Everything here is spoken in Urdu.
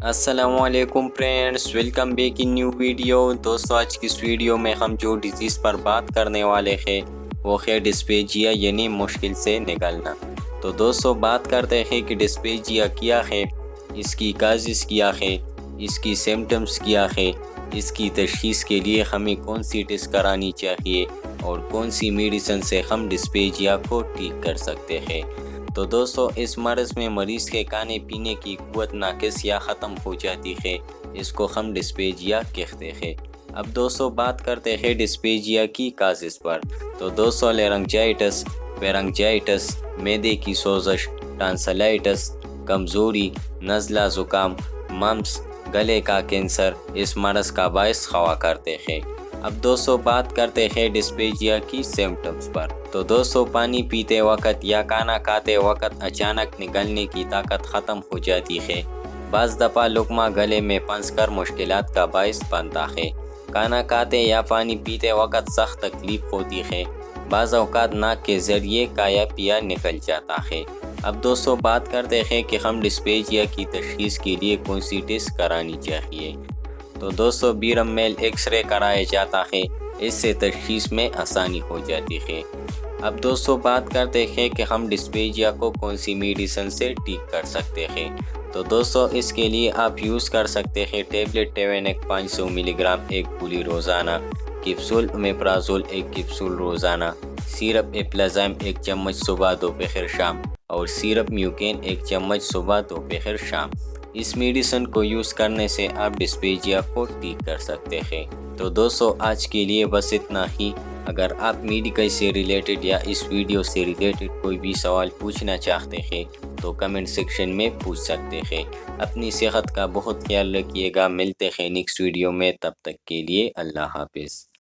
السلام علیکم friends, welcome back in new video. دوستو آج کی اس ویڈیو میں ہم جو ڈیزیز پر بات کرنے والے ہیں وہ ہے ڈسپیجیا یعنی مشکل سے نگلنا۔ تو دوستو بات کرتے ہیں کہ ڈسپیجیا کیا ہے، اس کی کازز کیا ہے، اس کی سمٹمز کیا ہے، اس کی تشخیص کے لیے ہمیں کون سی ٹیسٹ کرانی چاہیے اور کون سی میڈیسن سے ہم ڈسپیجیا کو ٹھیک کر سکتے ہیں۔ تو دوستو اس مرض میں مریض کے کھانے پینے کی قوت ناقص یا ختم ہو جاتی ہے، اس کو ہم ڈسپیجیا کہتے ہیں۔ اب دوستو بات کرتے ہیں ڈسپیجیا کی کازز پر۔ تو دوستو لیرنجائٹس، پیرنجائٹس، معدے کی سوزش، ٹانسلائٹس، کمزوری، نزلہ زکام، ممپس، گلے کا کینسر اس مرض کا باعث ہوا کرتے ہیں۔ اب دوستو بات کرتے ہیں ڈسپیجیا کی سمٹمز پر۔ تو دوستو پانی پیتے وقت یا کھانا کھاتے وقت اچانک نگلنے کی طاقت ختم ہو جاتی ہے۔ بعض دفعہ لقمہ گلے میں پھنس کر مشکلات کا باعث بنتا ہے۔ کھانا کھاتے یا پانی پیتے وقت سخت تکلیف ہوتی ہے۔ بعض اوقات ناک کے ذریعے کھایا پیا نکل جاتا ہے۔ اب دوستو بات کرتے ہیں کہ ہم ڈسپیجیا کی تشخیص کے لیے کون سی ٹیسٹ کرانی چاہیے۔ تو دوستو بیرم میل ایکس رے کرایا جاتا ہے، اس سے تشخیص میں آسانی ہو جاتی ہے۔ اب دوستو بات کرتے ہیں کہ ہم ڈسپیجیا کو کون سی میڈیسن سے ٹھیک کر سکتے ہیں۔ تو دوستو اس کے لیے آپ یوز کر سکتے ہیں ٹیبلٹ ٹیوینک 500 ملی گرام ایک گولی روزانہ، کیپسول اومیپرازول ایک کیپسول روزانہ، سیرپ ایپلازائم ایک چمچ صبح دوپہر شام اور سیرپ میوکین ایک چمچ صبح دوپہر شام۔ اس میڈیسن کو یوز کرنے سے آپ ڈسپیجیا کو ٹھیک کر سکتے ہیں۔ تو دوستو آج کے لیے بس اتنا ہی۔ اگر آپ میڈیکل سے ریلیٹڈ یا اس ویڈیو سے ریلیٹڈ کوئی بھی سوال پوچھنا چاہتے ہیں تو کمنٹ سیکشن میں پوچھ سکتے ہیں۔ اپنی صحت کا بہت خیال رکھیے گا، ملتے ہیں نیکسٹ ویڈیو میں، تب تک کے لیے اللہ حافظ۔